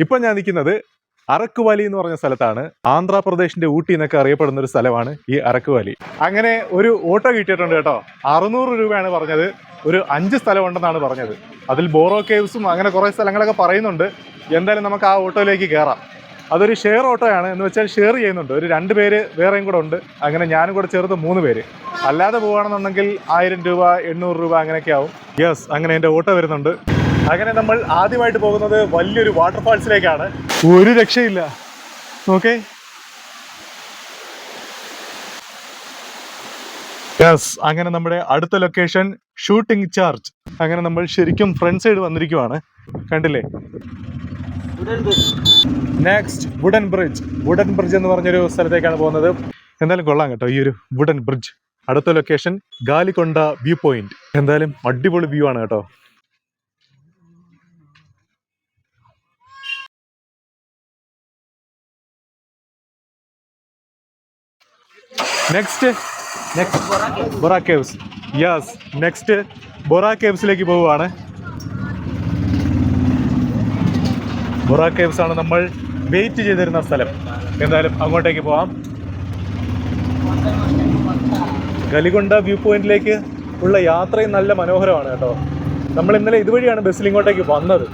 ഇപ്പൊ ഞാൻ നിൽക്കുന്നത് അరకు വാലി എന്ന് പറഞ്ഞ സ്ഥലത്താണ്. ആന്ധ്രാപ്രദേശിന്റെ ഊട്ടി എന്നൊക്കെ അറിയപ്പെടുന്ന ഒരു സ്ഥലമാണ് ഈ അరకు വാലി. അങ്ങനെ ഒരു ഓട്ടോ കിട്ടിയിട്ടുണ്ട് കേട്ടോ. 600 രൂപയാണ് പറഞ്ഞത്. ഒരു 5 സ്ഥലമുണ്ടെന്നാണ് പറഞ്ഞത്. അതിൽ ബോറോ കേവ്സും അങ്ങനെ കുറേ സ്ഥലങ്ങളൊക്കെ പറയുന്നുണ്ട്. എന്തായാലും നമുക്ക് ആ ഓട്ടോയിലേക്ക് കയറാം. അതൊരു ഷെയർ ഓട്ടോയാണ്, എന്ന് വെച്ചാൽ ഷെയർ ചെയ്യുന്നുണ്ട്. ഒരു 2 പേര് വേറെയും കൂടെ ഉണ്ട്. അങ്ങനെ ഞാനും കൂടെ ചേർത്ത് 3 പേര്. അല്ലാതെ പോവുകയാണെന്നുണ്ടെങ്കിൽ 1000 രൂപ 800 രൂപ അങ്ങനെയൊക്കെ ആവും. യെസ്, അങ്ങനെ എൻ്റെ ഓട്ടോ വരുന്നുണ്ട്. അങ്ങനെ നമ്മൾ ആദ്യമായിട്ട് പോകുന്നത് വലിയൊരു വാട്ടർഫാൾസിലേക്കാണ്. ഒരു രക്ഷയില്ല, ഓക്കെ. യെസ്, അങ്ങനെ നമ്മുടെ അടുത്ത ലൊക്കേഷൻ ഷൂട്ടിംഗ് ചാർജ്. അങ്ങനെ നമ്മൾ ശരിക്കും ഫ്രണ്ട് സൈഡ് വന്നിരിക്കുവാണ്, കണ്ടില്ലേ. Next wooden bridge. Wooden bridge എന്ന് പറഞ്ഞൊരു സ്ഥലത്തേക്കാണ് പോകുന്നത്. എന്തായാലും കൊള്ളാം കേട്ടോ ഈ ഒരു വുഡൻ ബ്രിഡ്ജ്. അടുത്ത ലൊക്കേഷൻ ഗാലിക്കൊണ്ട വ്യൂ പോയിന്റ്. എന്തായാലും അടിപൊളി വ്യൂ ആണ് കേട്ടോ. Next Borra caves. Yes, next Borra കേവ്സിലേക്ക് പോവുകയാണ്. ബൊറ കേവ്സ് ആണ് നമ്മൾ വെയിറ്റ് ചെയ്തിരുന്ന സ്ഥലം. എന്തായാലും അങ്ങോട്ടേക്ക് പോവാം. ഗലികൊണ്ട വ്യൂ പോയിന്റിലേക്ക് ഉള്ള യാത്രയും നല്ല മനോഹരമാണ് കേട്ടോ. നമ്മൾ ഇന്നലെ ഇതുവഴിയാണ് ബസ്സിൽ ഇങ്ങോട്ടേക്ക് വന്നത്.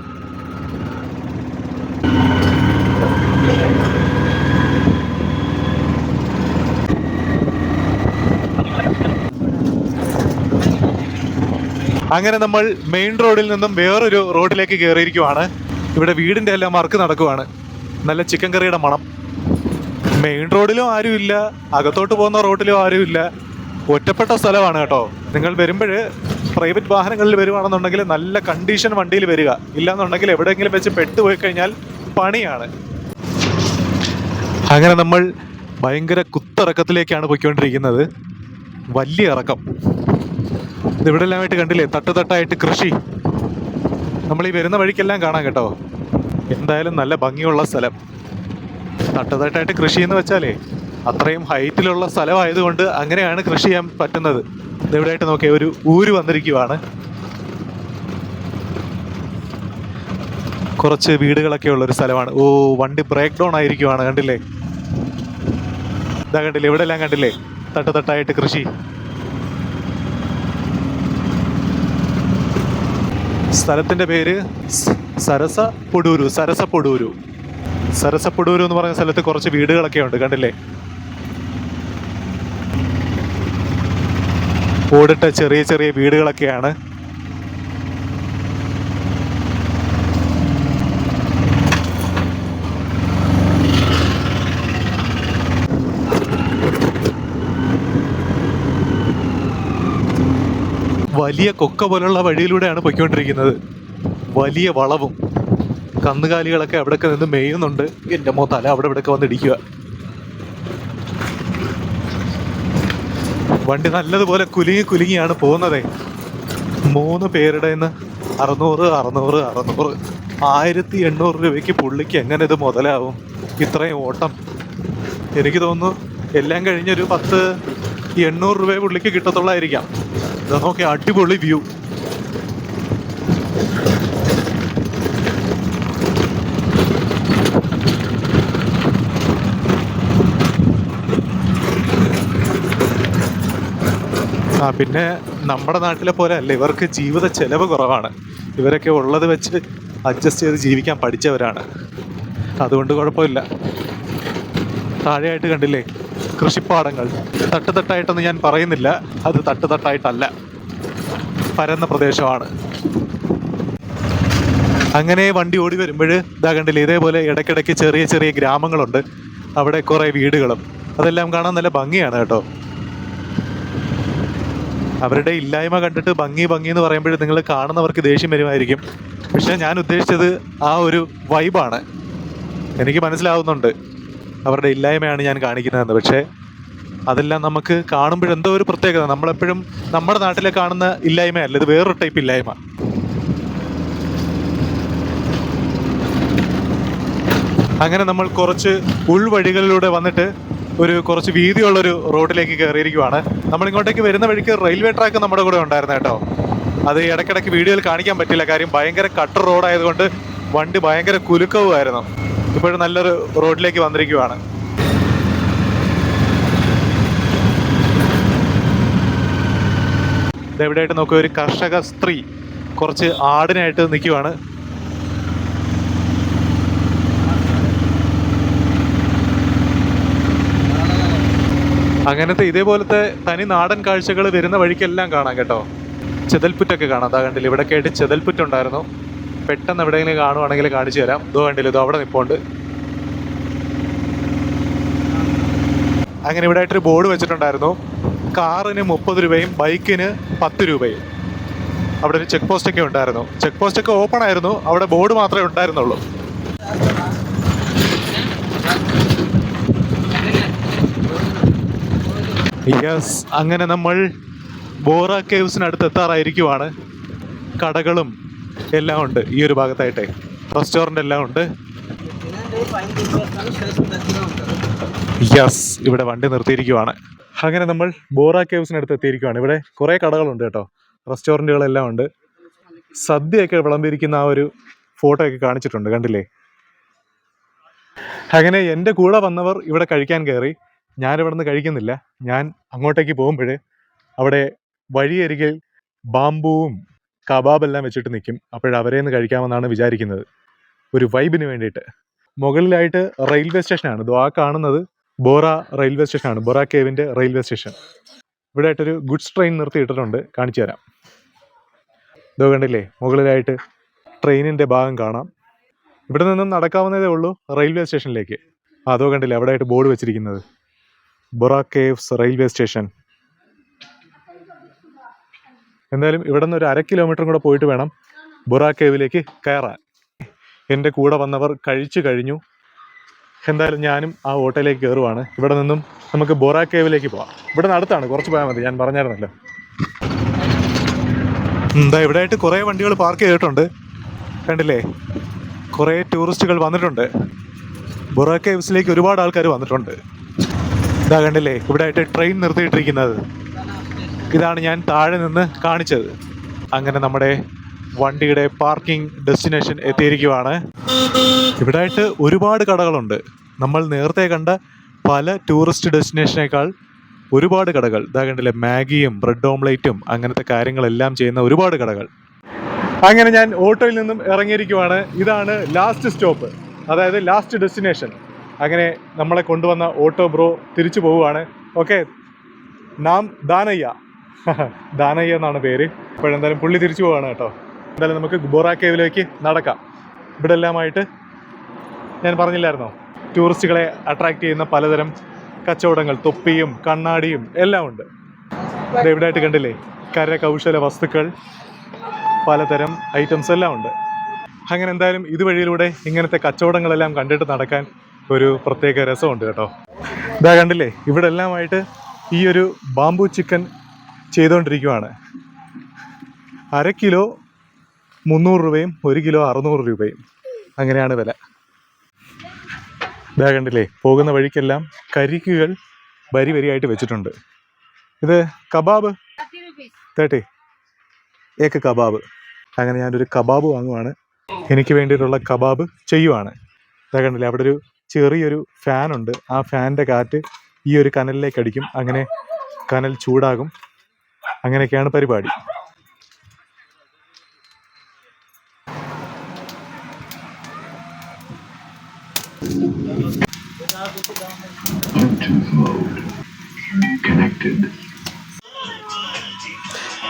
അങ്ങനെ നമ്മൾ മെയിൻ റോഡിൽ നിന്നും വേറൊരു റോഡിലേക്ക് കയറിയിരിക്കുവാണ്. ഇവിടെ വീടിൻ്റെ എല്ലാം വർക്ക് നടക്കുവാണ്. നല്ല ചിക്കൻ കറിയുടെ മണം. മെയിൻ റോഡിലും ആരുമില്ല, അകത്തോട്ട് പോകുന്ന റോഡിലും ആരുമില്ല. ഒറ്റപ്പെട്ട സ്ഥലമാണ് കേട്ടോ. നിങ്ങൾ വരുമ്പോൾ പ്രൈവറ്റ് വാഹനങ്ങളിൽ വരുവാണെന്നുണ്ടെങ്കിൽ നല്ല കണ്ടീഷൻ വണ്ടിയിൽ വരിക. ഇല്ലാന്നുണ്ടെങ്കിൽ എവിടെയെങ്കിലും വെച്ച് പെട്ടുപോയി കഴിഞ്ഞാൽ പണിയാണ്. അങ്ങനെ നമ്മൾ ഭയങ്കര കുത്തിറക്കത്തിലേക്കാണ് പോയിക്കൊണ്ടിരിക്കുന്നത്. വലിയ ഇറക്കം. ഇതിവിടെ എല്ലാമായിട്ട് കണ്ടില്ലേ, തട്ടുതട്ടായിട്ട് കൃഷി. നമ്മൾ ഈ വരുന്ന വഴിക്കെല്ലാം കാണാം കേട്ടോ. എന്തായാലും നല്ല ഭംഗിയുള്ള സ്ഥലം. തട്ടുതട്ടായിട്ട് കൃഷി എന്ന് വെച്ചാലേ അത്രയും ഹൈറ്റിലുള്ള സ്ഥലമായതുകൊണ്ട് അങ്ങനെയാണ് കൃഷി ചെയ്യാൻ പറ്റുന്നത്. ഇതെവിടെയായിട്ട് നോക്കിയാൽ ഒരു ഊര് വന്നിരിക്കുവാണ്. കുറച്ച് വീടുകളൊക്കെ ഉള്ളൊരു സ്ഥലമാണ്. ഓ, വണ്ടി ബ്രേക്ക് ഡൗൺ ആയിരിക്കുവാണ്, കണ്ടില്ലേ. ഇതാ കണ്ടില്ലേ, ഇവിടെ എല്ലാം കണ്ടില്ലേ തട്ടുതട്ടായിട്ട് കൃഷി. സ്ഥലത്തിൻ്റെ പേര് സരസപ്പൊടൂരു. സരസപ്പൊടൂരു എന്ന് പറയുന്ന സ്ഥലത്ത് കുറച്ച് വീടുകളൊക്കെ ഉണ്ട്, കണ്ടില്ലേ. ഓടിട്ട ചെറിയ ചെറിയ വീടുകളൊക്കെയാണ്. വലിയ കൊക്ക പോലുള്ള വഴിയിലൂടെയാണ് പൊയ്ക്കൊണ്ടിരിക്കുന്നത്. വലിയ വളവും. കന്നുകാലികളൊക്കെ അവിടെയൊക്കെ നിന്ന് മേയുന്നുണ്ട്. എൻ്റെ തല അവിടെ ഇവിടെയൊക്കെ വന്നിടിക്കുക. വണ്ടി നല്ലതുപോലെ കുലുങ്ങിയാണ് പോകുന്നത്. 3 പേരുടെ 600 1800 രൂപയ്ക്ക് പുള്ളിക്ക് എങ്ങനെ ഇത് മുതലാവും? ഇത്രയും ഓട്ടം. എനിക്ക് തോന്നുന്നു എല്ലാം കഴിഞ്ഞൊരു 800 രൂപ പുള്ളിക്ക് കിട്ടത്തുള്ളായിരിക്കാം. ഇത് നോക്കി, അടിപൊളി വ്യൂ. പിന്നെ നമ്മുടെ നാട്ടിലെ പോലെ അല്ല, ഇവർക്ക് ജീവിത ചെലവ് കുറവാണ്. ഇവരൊക്കെ ഉള്ളത് വെച്ച് അഡ്ജസ്റ്റ് ചെയ്ത് ജീവിക്കാൻ പഠിച്ചവരാണ്. അതുകൊണ്ട് കുഴപ്പമില്ല. താഴെയായിട്ട് കണ്ടില്ലേ കൃഷിപ്പാടങ്ങൾ. തട്ടുതട്ടായിട്ടൊന്നും ഞാൻ പറയുന്നില്ല, അത് തട്ടുതട്ടായിട്ടല്ല, പരന്ന പ്രദേശമാണ്. അങ്ങനെ വണ്ടി ഓടി വരുമ്പോൾ ഇതാ കണ്ടില്ലേ, ഇതേപോലെ ഇടയ്ക്കിടയ്ക്ക് ചെറിയ ചെറിയ ഗ്രാമങ്ങളുണ്ട്. അവിടെ കുറേ വീടുകളും. അതെല്ലാം കാണാൻ നല്ല ഭംഗിയാണ് കേട്ടോ. അവരുടെ ഇല്ലായ്മ കണ്ടിട്ട് ഭംഗി എന്ന് പറയുമ്പോൾ നിങ്ങൾ കാണുന്നവർക്ക് ദേഷ്യം വരുമായിരിക്കും. പക്ഷെ ഞാൻ ഉദ്ദേശിച്ചത് ആ ഒരു വൈബാണ്. എനിക്ക് മനസ്സിലാവുന്നുണ്ട് അവരുടെ ഇല്ലായ്മയാണ് ഞാൻ കാണിക്കുന്നതെന്ന്. പക്ഷേ അതെല്ലാം നമുക്ക് കാണുമ്പോഴെന്തോ ഒരു പ്രത്യേകത. നമ്മളെപ്പോഴും നമ്മുടെ നാട്ടിലെ കാണുന്ന ഇല്ലായ്മയല്ല, ഇത് വേറൊരു ടൈപ്പ് ഇല്ലായ്മ. അങ്ങനെ നമ്മൾ കുറച്ച് ഉൾവഴികളിലൂടെ വന്നിട്ട് കുറച്ച് വീതിയുള്ളൊരു റോഡിലേക്ക് കയറിയിരിക്കുവാണ്. നമ്മളിങ്ങോട്ടേക്ക് വരുന്ന വഴിക്ക് റെയിൽവേ ട്രാക്ക് നമ്മുടെ കൂടെ ഉണ്ടായിരുന്നു കേട്ടോ. അത് ഇടയ്ക്കിടയ്ക്ക് വീഡിയോയിൽ കാണിക്കാൻ പറ്റില്ല, കാര്യം ഭയങ്കര കട്ടർ റോഡായതുകൊണ്ട് വണ്ടി ഭയങ്കര കുലുക്കവുമായിരുന്നു. ഇപ്പോഴും നല്ലൊരു റോഡിലേക്ക് വന്നിരിക്കുവാണ്. ഇതെവിടെയായിട്ട് നോക്കുക, ഒരു കർഷക സ്ത്രീ കുറച്ച് ആടിനായിട്ട് നിൽക്കുവാണ്. അങ്ങനത്തെ ഇതേപോലത്തെ തനി നാടൻ കാഴ്ചകൾ വരുന്ന വഴിക്കെല്ലാം കാണാം കേട്ടോ. ചെതൽപ്പുറ്റൊക്കെ കാണാം. അതാ കണ്ടില്ല, ഇവിടെയൊക്കെ ആയിട്ട് ചെതൽപ്പുറ്റുണ്ടായിരുന്നു. പെട്ടെന്ന് എവിടെയെങ്കിലും കാണുവാണെങ്കിൽ കാണിച്ചു തരാം. ഇതോ കണ്ടില്ല, ഇതോ അവിടെ നിൽപ്പുണ്ട്. അങ്ങനെ ഇവിടെ ആയിട്ടൊരു ബോർഡ് വെച്ചിട്ടുണ്ടായിരുന്നു. കാറിന് 30 രൂപയും ബൈക്കിന് 10 രൂപയും. അവിടെ ഒരു ചെക്ക് പോസ്റ്റൊക്കെ ഉണ്ടായിരുന്നു. ചെക്ക് പോസ്റ്റൊക്കെ ഓപ്പൺ ആയിരുന്നു, അവിടെ ബോർഡ് മാത്രമേ ഉണ്ടായിരുന്നുള്ളൂ. യെസ്, അങ്ങനെ നമ്മൾ ബോറ കേവ്സിനടുത്ത് എത്താറായിരിക്കുവാണ്. കടകളും എല്ലാം ഉണ്ട് ഈ ഒരു ഭാഗത്തായിട്ടേ, റെസ്റ്റോറൻ്റ് എല്ലാം ഉണ്ട്. യെസ്, ഇവിടെ വണ്ടി നിർത്തിയിരിക്കുവാണ്. അങ്ങനെ നമ്മൾ ബോറ കേവ്സിനടുത്ത് എത്തിയിരിക്കുവാണ്. ഇവിടെ കുറേ കടകളുണ്ട് കേട്ടോ, റെസ്റ്റോറൻറ്റുകളെല്ലാം ഉണ്ട്. സദ്യയൊക്കെ വിളമ്പിയിരിക്കുന്ന ആ ഒരു ഫോട്ടോ ഒക്കെ കാണിച്ചിട്ടുണ്ട്, കണ്ടില്ലേ? അങ്ങനെ എൻ്റെ കൂടെ വന്നവർ ഇവിടെ കഴിക്കാൻ കയറി. ഞാനിവിടെ നിന്ന് കഴിക്കുന്നില്ല. ഞാൻ അങ്ങോട്ടേക്ക് പോകുമ്പോൾ അവിടെ വഴിയരികിൽ ബാമ്പുവും കബാബെല്ലാം വെച്ചിട്ട് നിൽക്കും. അപ്പോഴവരെ നിന്ന് കഴിക്കാമെന്നാണ് വിചാരിക്കുന്നത്, ഒരു വൈബിന് വേണ്ടിയിട്ട്. മുകളിലായിട്ട് റെയിൽവേ സ്റ്റേഷനാണ്. ഇത് ആ കാണുന്നത് ബോറ റെയിൽവേ സ്റ്റേഷനാണ്, ബോറ കേവിൻ്റെ റെയിൽവേ സ്റ്റേഷൻ. ഇവിടെ ആയിട്ടൊരു ഗുഡ്സ് ട്രെയിൻ നിർത്തിയിട്ടിട്ടുണ്ട്, കാണിച്ചു തരാം. ഇതോ കണ്ടില്ലേ, മുകളിലായിട്ട് ട്രെയിനിൻ്റെ ഭാഗം കാണാം. ഇവിടെ നിന്നും നടക്കാവുന്നതേ ഉള്ളൂ റെയിൽവേ സ്റ്റേഷനിലേക്ക്. അതോ കണ്ടില്ലേ, അവിടെ ആയിട്ട് ബോർഡ് വെച്ചിരിക്കുന്നത് ബോറ കേവ്സ് റെയിൽവേ സ്റ്റേഷൻ. എന്തായാലും ഇവിടെ നിന്ന് ഒരു 1/2 കിലോമീറ്ററും കൂടെ പോയിട്ട് വേണം ബോറ കേവിലേക്ക് കയറാൻ. എൻ്റെ കൂടെ വന്നവർ കഴിച്ചു കഴിഞ്ഞു. എന്തായാലും ഞാനും ആ ഓട്ടോയിലേക്ക് കയറുവാണ്. ഇവിടെ നിന്നും നമുക്ക് ബോറ കേവിലേക്ക് പോവാം. ഇവിടെ അടുത്താണ്, കുറച്ച് പോയാൽ മതി, ഞാൻ പറഞ്ഞായിരുന്നല്ലോ. എന്താ ഇവിടെ ആയിട്ട് കുറേ വണ്ടികൾ പാർക്ക് ചെയ്തിട്ടുണ്ട്, കണ്ടില്ലേ? കുറേ ടൂറിസ്റ്റുകൾ വന്നിട്ടുണ്ട്. ബോറ കേവ്സിലേക്ക് ഒരുപാട് ആൾക്കാർ വന്നിട്ടുണ്ട്. ഇതാ കണ്ടില്ലേ, ഇവിടെ ആയിട്ട് ട്രെയിൻ നിർത്തിയിട്ടിരിക്കുന്നത്. ഇതാണ് ഞാൻ താഴെ നിന്ന് കാണിച്ചത്. അങ്ങനെ നമ്മുടെ വണ്ടിയുടെ പാർക്കിംഗ് ഡെസ്റ്റിനേഷൻ എത്തിയിരിക്കുവാണ്. ഇവിടെ ആയിട്ട് ഒരുപാട് കടകളുണ്ട്. നമ്മൾ നേരത്തെ കണ്ട പല ടൂറിസ്റ്റ് ഡെസ്റ്റിനേഷനേക്കാൾ ഒരുപാട് കടകൾ. ഇതാ കണ്ടില്ലേ, മാഗിയും ബ്രെഡ് ഓംലേറ്റും അങ്ങനത്തെ കാര്യങ്ങളെല്ലാം ചെയ്യുന്ന ഒരുപാട് കടകൾ. അങ്ങനെ ഞാൻ ഓട്ടോയിൽ നിന്നും ഇറങ്ങിയിരിക്കുവാണ്. ഇതാണ് ലാസ്റ്റ് സ്റ്റോപ്പ്, അതായത് ലാസ്റ്റ് ഡെസ്റ്റിനേഷൻ. അങ്ങനെ നമ്മളെ കൊണ്ടുവന്ന ഓട്ടോ ബ്രോ തിരിച്ചു പോവുകയാണ്. ഓക്കെ, നാം ദാനയ്യ ദാനയ്യ എന്നാണ് പേര്. ഇപ്പോഴെന്തായാലും പുള്ളി തിരിച്ചു പോവുകയാണ് കേട്ടോ. എന്തായാലും നമുക്ക് ബോറ കേവിലേക്ക് നടക്കാം. ഇവിടെ എല്ലാമായിട്ട് ഞാൻ പറഞ്ഞില്ലായിരുന്നോ, ടൂറിസ്റ്റുകളെ അട്രാക്റ്റ് ചെയ്യുന്ന പലതരം കച്ചവടങ്ങൾ, തൊപ്പിയും കണ്ണാടിയും എല്ലാം ഉണ്ട്. ഇവിടെ ആയിട്ട് കണ്ടില്ലേ, കരകൗശല വസ്തുക്കൾ, പലതരം ഐറ്റംസ് എല്ലാം ഉണ്ട്. അങ്ങനെ എന്തായാലും ഇതുവഴിയിലൂടെ ഇങ്ങനത്തെ കച്ചവടങ്ങളെല്ലാം കണ്ടിട്ട് നടക്കാൻ ഒരു പ്രത്യേക രസമുണ്ട് കേട്ടോ. ഇതാ കണ്ടില്ലേ, ഇവിടെ എല്ലാമായിട്ട് ഈ ഒരു ബാംബു ചിക്കൻ ചെയ്തുകൊണ്ടിരിക്കുവാണ്. 1/2 കിലോ 300 രൂപയും 1 കിലോ 600 രൂപയും, അങ്ങനെയാണ് വില. ഇതാ കണ്ടില്ലേ, പോകുന്ന വഴിക്കെല്ലാം കരിക്കുകൾ വരി വരിയായിട്ട് വെച്ചിട്ടുണ്ട്. ഇത് കബാബ് 30 ഏക്ക് കബാബ്. അങ്ങനെ ഞാനൊരു കബാബ് വാങ്ങുവാണ്. എനിക്ക് വേണ്ടിയിട്ടുള്ള കബാബ് ചെയ്യുവാണ്. ഇതാ കണ്ടില്ലേ, അവിടെ ഒരു ചെറിയൊരു ഫാനുണ്ട്. ആ ഫാനിൻ്റെ കാറ്റ് ഈ ഒരു കനലിലേക്ക് അടിക്കും. അങ്ങനെ കനൽ ചൂടാകും. അങ്ങനെയൊക്കെയാണ് പരിപാടി.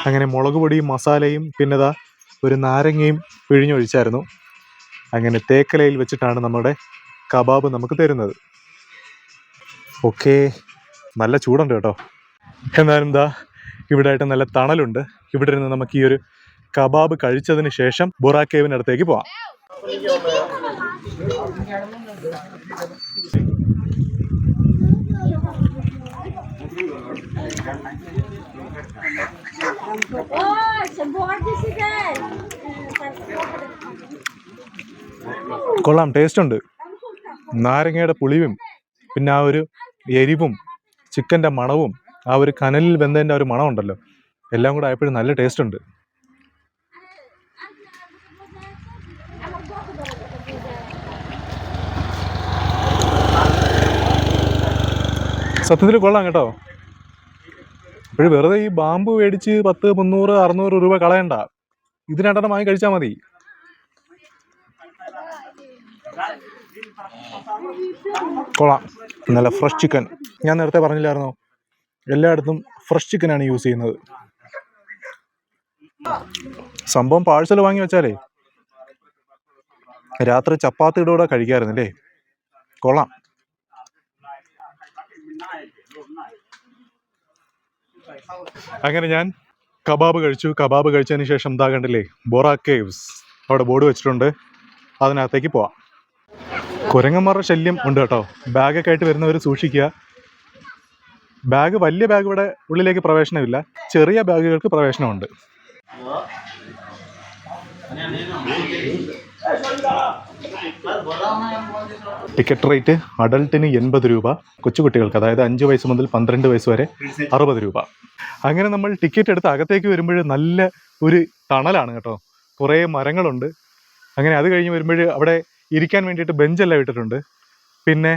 അങ്ങനെ മുളക് പൊടിയും മസാലയും പിന്നെ ഒരു നാരങ്ങയും പിഴിഞ്ഞൊഴിച്ചായിരുന്നു. അങ്ങനെ തേക്കലയിൽ വെച്ചിട്ടാണ് നമ്മുടെ കബാബ് നമുക്ക് തരുന്നത്. ഓക്കെ, നല്ല ചൂടുണ്ട് കേട്ടോ. എന്നാലും ഇവിടെ ആയിട്ട് നല്ല തണലുണ്ട്. ഇവിടെ ഇരുന്ന് നമുക്ക് ഈ ഒരു കബാബ് കഴിച്ചതിന് ശേഷം ബോറ കേവിനടുത്തേക്ക് പോവാം. കൊള്ളാം, ടേസ്റ്റ് ഉണ്ട്. നാരങ്ങയുടെ പുളിയും പിന്നെ ആ ഒരു എരിവും ചിക്കൻ്റെ മണവും ആ ഒരു കനലിൽ വെന്തതിൻ്റെ ആ ഒരു മണം ഉണ്ടല്ലോ, എല്ലാം കൂടെ ആയപ്പോഴും നല്ല ടേസ്റ്റ് ഉണ്ട്. സത്യത്തിൽ കൊള്ളാം കേട്ടോ. ഇപ്പോഴും വെറുതെ ഈ ബാമ്പു മേടിച്ച് 10, 300, 600 രൂപ കളയണ്ട. ഇത് 2 വാങ്ങി കഴിച്ചാൽ മതി. കൊള്ളാം. നല്ല ഫ്രഷ് ചിക്കൻ. ഞാൻ നേരത്തെ പറഞ്ഞില്ലായിരുന്നോ, എല്ലായിടത്തും ഫ്രഷ് ചിക്കനാണ് യൂസ് ചെയ്യുന്നത്. സംഭവം പാഴ്സൽ വാങ്ങി വെച്ചാലേ രാത്രി ചപ്പാത്തിയുടെ കൂടെ കഴിക്കാറുന്നല്ലേ. കൊള്ളാം. അങ്ങനെ ഞാൻ കബാബ് കഴിച്ചു. കബാബ് കഴിച്ചതിന് ശേഷം എന്താ കണ്ടില്ലേ, ബൊറ കേവ്സ്, അവിടെ ബോർഡ് വെച്ചിട്ടുണ്ട്, അതിനകത്തേക്ക് പോവാം. കുരങ്ങന്മാരുടെ ശല്യം ഉണ്ട് കേട്ടോ. ബാഗൊക്കെ ആയിട്ട് വരുന്നവർ സൂക്ഷിക്കുക. ബാഗ്, വലിയ ബാഗ് ഇവിടെ ഉള്ളിലേക്ക് പ്രവേശനമില്ല, ചെറിയ ബാഗുകൾക്ക് പ്രവേശനമുണ്ട്. ടിക്കറ്റ് റേറ്റ് അഡൾട്ടിന് 80 രൂപ, കൊച്ചുകുട്ടികൾക്ക് അതായത് 5 വയസ്സ് മുതൽ 12 വയസ്സ് വരെ 60 രൂപ. അങ്ങനെ നമ്മൾ ടിക്കറ്റ് എടുത്ത് അകത്തേക്ക് വരുമ്പോൾ നല്ല ഒരു തണലാണ് കേട്ടോ. കുറേ മരങ്ങളുണ്ട്. അങ്ങനെ അത് കഴിഞ്ഞ് വരുമ്പോൾ അവിടെ ഇരിക്കാൻ വേണ്ടിയിട്ട് ബെഞ്ചെല്ലാം ഇട്ടിട്ടുണ്ട്. പിന്നെ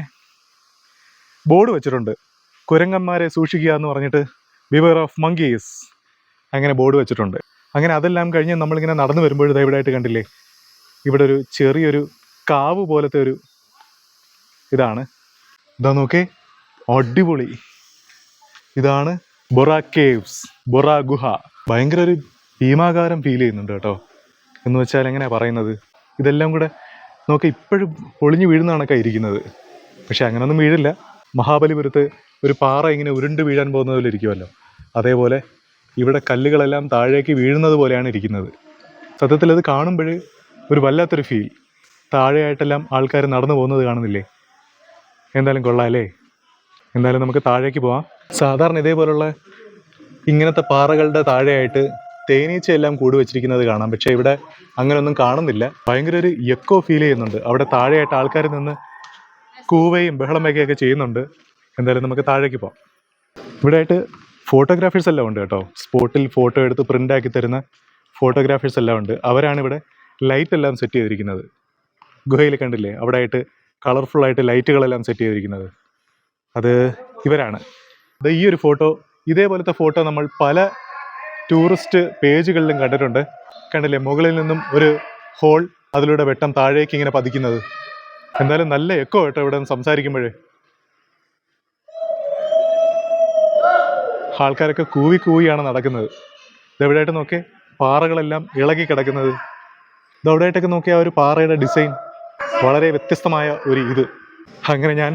ബോർഡ് വെച്ചിട്ടുണ്ട്, കുരങ്ങന്മാരെ സൂക്ഷിക്കുക എന്ന് പറഞ്ഞിട്ട്, ബിവെയർ ഓഫ് മങ്കീസ്, അങ്ങനെ ബോർഡ് വെച്ചിട്ടുണ്ട്. അങ്ങനെ അതെല്ലാം കഴിഞ്ഞ് നമ്മളിങ്ങനെ നടന്നു വരുമ്പോൾ ഇവിടെ ആയിട്ട് കണ്ടില്ലേ, ഇവിടെ ഒരു ചെറിയൊരു കാവ് പോലത്തെ ഒരു ഇതാണ്. ഇതാ നോക്കേ, അടിപൊളി. ഇതാണ് ബൊറ കേവ്സ്, ബൊറ ഗുഹ. ഭയങ്കര ഒരു ഭീമാകാരം ഫീൽ ചെയ്യുന്നുണ്ട് കേട്ടോ. എന്ന് വെച്ചാൽ എങ്ങനെയാ പറയുന്നത്, ഇതെല്ലാം കൂടെ നോക്കി ഇപ്പോഴും പൊളിഞ്ഞു വീഴുന്ന കണക്കാണ് ഇരിക്കുന്നത്. പക്ഷെ അങ്ങനെയൊന്നും വീഴില്ല. മഹാബലിപുരത്ത് ഒരു പാറ ഇങ്ങനെ ഉരുണ്ട് വീഴാൻ പോകുന്നത് പോലെ ഇരിക്കുമല്ലോ, അതേപോലെ ഇവിടെ കല്ലുകളെല്ലാം താഴേക്ക് വീഴുന്നത് പോലെയാണ് ഇരിക്കുന്നത്. സത്യത്തിൽ അത് കാണുമ്പോൾ ഒരു വല്ലാത്തൊരു ഫീൽ. താഴെയായിട്ടെല്ലാം ആൾക്കാർ നടന്നു പോകുന്നത് കാണുന്നില്ലേ. എന്തായാലും കൊള്ളാം അല്ലേ. എന്തായാലും നമുക്ക് താഴേക്ക് പോവാം. സാധാരണ ഇതേപോലുള്ള ഇങ്ങനത്തെ പാറകളുടെ താഴെയായിട്ട് തേനീച്ചയെല്ലാം കൂടി വെച്ചിരിക്കുന്നത് കാണാം. പക്ഷേ ഇവിടെ അങ്ങനെയൊന്നും കാണുന്നില്ല. ഭയങ്കര ഒരു എക്കോ ഫീൽ ചെയ്യുന്നുണ്ട്. അവിടെ താഴെയായിട്ട് ആൾക്കാർ നിന്ന് കൂവയും ബഹളം വയ്ക്കുകയൊക്കെ ചെയ്യുന്നുണ്ട്. എന്തായാലും നമുക്ക് താഴേക്ക് പോകാം. ഇവിടെ ആയിട്ട് ഫോട്ടോഗ്രാഫേഴ്സ് എല്ലാം ഉണ്ട് കേട്ടോ. സ്പോട്ടിൽ ഫോട്ടോ എടുത്ത് പ്രിൻ്റാക്കി തരുന്ന ഫോട്ടോഗ്രാഫേഴ്സ് എല്ലാം ഉണ്ട്. അവരാണ് ഇവിടെ ലൈറ്റ് എല്ലാം സെറ്റ് ചെയ്തിരിക്കുന്നത്. ഗുഹയിൽ കണ്ടില്ലേ, അവിടെ ആയിട്ട് കളർഫുള്ളായിട്ട് ലൈറ്റുകളെല്ലാം സെറ്റ് ചെയ്തിരിക്കുന്നത് അത് ഇവരാണ്. അത് ഈ ഒരു ഫോട്ടോ, ഇതേപോലത്തെ ഫോട്ടോ നമ്മൾ പല ടൂറിസ്റ്റ് പേജുകളിലും കണ്ടിട്ടുണ്ട്. കണ്ടില്ലേ, മുകളിൽ നിന്നും ഒരു ഹോൾ, അതിലൂടെ വെട്ടം താഴേക്ക് ഇങ്ങനെ പതിക്കുന്നത്. എന്തായാലും നല്ല എക്കോ കേട്ടോ ഇവിടെ നിന്ന് സംസാരിക്കുമ്പോഴേ. ആൾക്കാരൊക്കെ കൂവിയാണ് നടക്കുന്നത്. ഇതെവിടെയായിട്ട് നോക്കിയേ, പാറകളെല്ലാം ഇളകി കിടക്കുന്നത്. ഇതെവിടെയായിട്ടൊക്കെ നോക്കിയാൽ ഒരു പാറയുടെ ഡിസൈൻ വളരെ വ്യത്യസ്തമായ ഒരു ഇത്. അങ്ങനെ ഞാൻ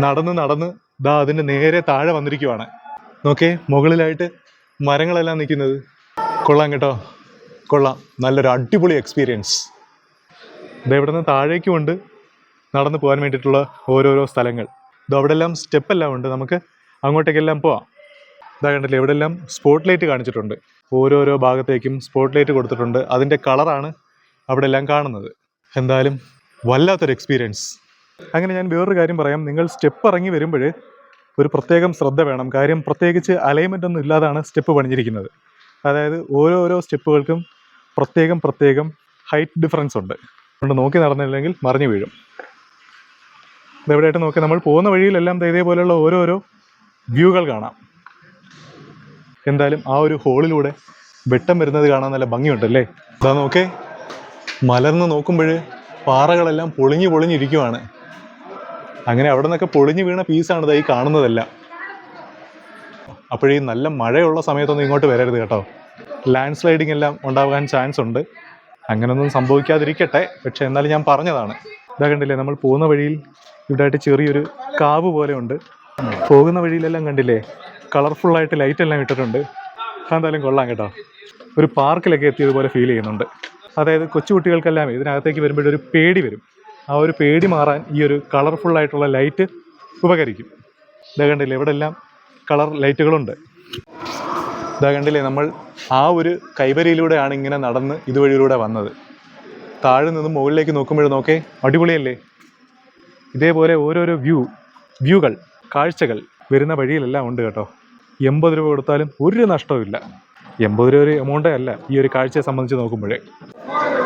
നടന്ന് ദാ അതിൻ്റെ നേരെ താഴെ വന്നിരിക്കുവാണ്. നോക്കേ, മുകളിലായിട്ട് മരങ്ങളെല്ലാം നിൽക്കുന്നത്. കൊള്ളാം കേട്ടോ, കൊള്ളാം. നല്ലൊരു അടിപൊളി എക്സ്പീരിയൻസ്. ഇതെവിടെ നിന്ന് താഴേക്കുമുണ്ട് നടന്നു പോകാൻ വേണ്ടിയിട്ടുള്ള ഓരോരോ സ്ഥലങ്ങൾ. ഇത് അവിടെ എല്ലാം സ്റ്റെപ്പെല്ലാം ഉണ്ട്, നമുക്ക് അങ്ങോട്ടേക്കെല്ലാം പോവാം. ഇതാ കണ്ടില്ലേ, ഇവിടെ എല്ലാം സ്പോട്ട് ലൈറ്റ് കാണിച്ചിട്ടുണ്ട്. ഓരോരോ ഭാഗത്തേക്കും സ്പോട്ട് ലൈറ്റ് കൊടുത്തിട്ടുണ്ട്. അതിൻ്റെ കളറാണ് അവിടെ എല്ലാം കാണുന്നത്. എന്തായാലും വല്ലാത്തൊരു എക്സ്പീരിയൻസ്. അങ്ങനെ ഞാൻ വേറൊരു കാര്യം പറയാം. നിങ്ങൾ സ്റ്റെപ്പ് ഇറങ്ങി വരുമ്പോൾ ഒരു പ്രത്യേകം ശ്രദ്ധ വേണം. കാര്യം പ്രത്യേകിച്ച് അലൈൻമെൻ്റ് ഒന്നും ഇല്ലാതാണ് സ്റ്റെപ്പ് പണിഞ്ഞിരിക്കുന്നത്. അതായത് ഓരോരോ സ്റ്റെപ്പുകൾക്കും പ്രത്യേകം ഹൈറ്റ് ഡിഫറൻസ് ഉണ്ട്. അതുകൊണ്ട് നോക്കി നടന്നില്ലെങ്കിൽ മറിഞ്ഞു വീഴും. ഇതെവിടെയായിട്ട് നോക്കി, നമ്മൾ പോകുന്ന വഴിയിലെല്ലാം ഇതേപോലെയുള്ള ഓരോരോ വ്യൂകൾ കാണാം. എന്തായാലും ആ ഒരു ഹോളിലൂടെ വെട്ടം വരുന്നത് കാണാൻ നല്ല ഭംഗിയുണ്ടല്ലേ. അതാ നോക്കേ, മലർന്ന് നോക്കുമ്പോൾ പാറകളെല്ലാം പൊളിഞ്ഞിരിക്കുവാണ്. അങ്ങനെ അവിടെ നിന്നൊക്കെ പൊളിഞ്ഞു വീണ പീസാണ് ഇതായി കാണുന്നതെല്ലാം. അപ്പോഴീ നല്ല മഴയുള്ള സമയത്തൊന്നും ഇങ്ങോട്ട് വരരുത് കേട്ടോ. ലാൻഡ് സ്ലൈഡിങ് എല്ലാം ഉണ്ടാകാൻ ചാൻസ് ഉണ്ട്. അങ്ങനെയൊന്നും സംഭവിക്കാതിരിക്കട്ടെ. പക്ഷെ എന്നാലും ഞാൻ പറഞ്ഞതാണ്. ഇതാ കണ്ടില്ലേ, നമ്മൾ പോകുന്ന വഴിയിൽ ഇവിടെ ആയിട്ട് ചെറിയൊരു കാവ് പോലെ ഉണ്ട്. പോകുന്ന വഴിയിലെല്ലാം കണ്ടില്ലേ, കളർഫുള്ളായിട്ട് ലൈറ്റെല്ലാം ഇട്ടിട്ടുണ്ട്. എന്തായാലും കൊള്ളാം കേട്ടോ. ഒരു പാർക്കിലൊക്കെ എത്തിയതുപോലെ ഫീൽ ചെയ്യുന്നുണ്ട്. അതായത് കൊച്ചുകുട്ടികൾക്കെല്ലാം ഇതിനകത്തേക്ക് വരുമ്പോഴൊരു പേടി വരും. ആ ഒരു പേടി മാറാൻ ഈ ഒരു കളർഫുള്ളായിട്ടുള്ള ലൈറ്റ് ഉപകരിക്കും. ഇതാ കണ്ടില്ലേ, ഇവിടെ എല്ലാം കളർ ലൈറ്റുകളുണ്ട്. ഇതാ കണ്ടില്ലേ, നമ്മൾ ആ ഒരു കൈവരിയിലൂടെയാണ് ഇങ്ങനെ നടന്ന് ഇതുവഴിയിലൂടെ വന്നത്. താഴെ നിന്ന് മുകളിലേക്ക് നോക്കുമ്പോൾ നോക്കേ, അടിപൊളിയല്ലേ. ഇതേപോലെ ഓരോരോ വ്യൂകൾ, കാഴ്ചകൾ വരുന്ന വഴിയിലെല്ലാം ഉണ്ട് കേട്ടോ. 80 രൂപ കൊടുത്താലും ഒരു നഷ്ടവുമില്ല. 80 രൂപ ഒരു എമൗണ്ടേ അല്ല ഈ ഒരു കാഴ്ചയെ സംബന്ധിച്ച് നോക്കുമ്പോഴേ.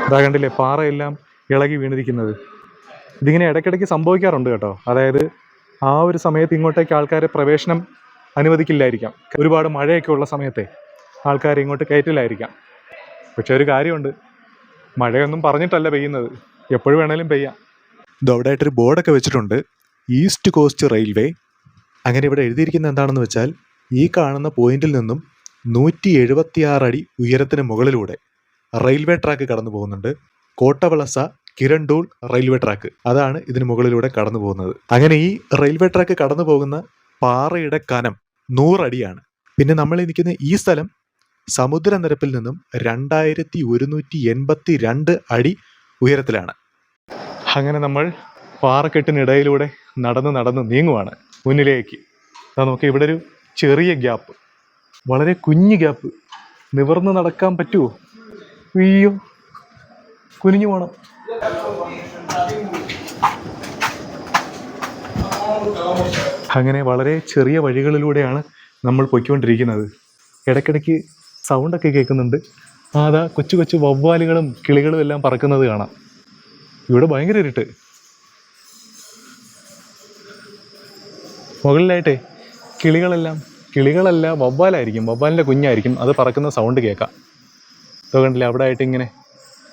ഇതാ കണ്ടില്ലേ, പാറയെല്ലാം ഇളകി വീണിരിക്കുന്നത്. ഇതിങ്ങനെ ഇടയ്ക്കിടയ്ക്ക് സംഭവിക്കാറുണ്ട് കേട്ടോ. അതായത് ആ ഒരു സമയത്ത് ഇങ്ങോട്ടേക്ക് ആൾക്കാരെ പ്രവേശനം അനുവദിക്കില്ലായിരിക്കാം. ഒരുപാട് മഴയൊക്കെ ഉള്ള സമയത്തെ ആൾക്കാരെ ഇങ്ങോട്ട് കയറ്റില്ലായിരിക്കാം. പക്ഷെ ഒരു കാര്യമുണ്ട്, മഴയൊന്നും പറഞ്ഞിട്ടല്ല പെയ്യുന്നത്, എപ്പോഴും വേണേലും പെയ്യാം. ഇതവിടെയായിട്ടൊരു ബോർഡൊക്കെ വെച്ചിട്ടുണ്ട്, ഈസ്റ്റ് കോസ്റ്റ് റെയിൽവേ. അങ്ങനെ ഇവിടെ എഴുതിയിരിക്കുന്നത് എന്താണെന്ന് വെച്ചാൽ, ഈ കാണുന്ന പോയിന്റിൽ നിന്നും 176 അടി ഉയരത്തിന് മുകളിലൂടെ റെയിൽവേ ട്രാക്ക് കടന്നു പോകുന്നുണ്ട്. കോട്ടവളസ കിരണ്ടൂൾ റെയിൽവേ ട്രാക്ക്, അതാണ് ഇതിന് മുകളിലൂടെ കടന്നു പോകുന്നത്. അങ്ങനെ ഈ റെയിൽവേ ട്രാക്ക് കടന്നു പോകുന്ന പാറയുടെ കനം 100 അടിയാണ്. പിന്നെ നമ്മൾ നിൽക്കുന്ന ഈ സ്ഥലം സമുദ്രനിരപ്പിൽ നിന്നും 2182 അടി ഉയരത്തിലാണ്. അങ്ങനെ നമ്മൾ പാറക്കെട്ടിനിടയിലൂടെ നടന്ന് നീങ്ങുവാണ് മുന്നിലേക്ക്. നോക്കി, ഇവിടെ ഒരു ചെറിയ ഗ്യാപ്പ്, വളരെ കുഞ്ഞു ഗ്യാപ്പ്. നിവർന്ന് നടക്കാൻ പറ്റുമോ? അയ്യോ, കുനിഞ്ഞു പോണം. അങ്ങനെ വളരെ ചെറിയ വഴികളിലൂടെയാണ് നമ്മൾ പൊയ്ക്കൊണ്ടിരിക്കുന്നത്. ഇടയ്ക്കിടയ്ക്ക് സൗണ്ടൊക്കെ കേൾക്കുന്നുണ്ട്. അതാ കൊച്ചു കൊച്ചു വവ്വാലുകളും കിളികളും എല്ലാം പറക്കുന്നത് കാണാം. ഇവിടെ ഭയങ്കര ഇരുട്ട്. മുകളിലായിട്ടേ കിളികളല്ല, വവ്വാലായിരിക്കും, വവ്വാലിൻ്റെ കുഞ്ഞായിരിക്കും. അത് പറക്കുന്ന സൗണ്ട് കേൾക്കാം. ഇതോ കണ്ടില്ലേ, അവിടെ ആയിട്ട് ഇങ്ങനെ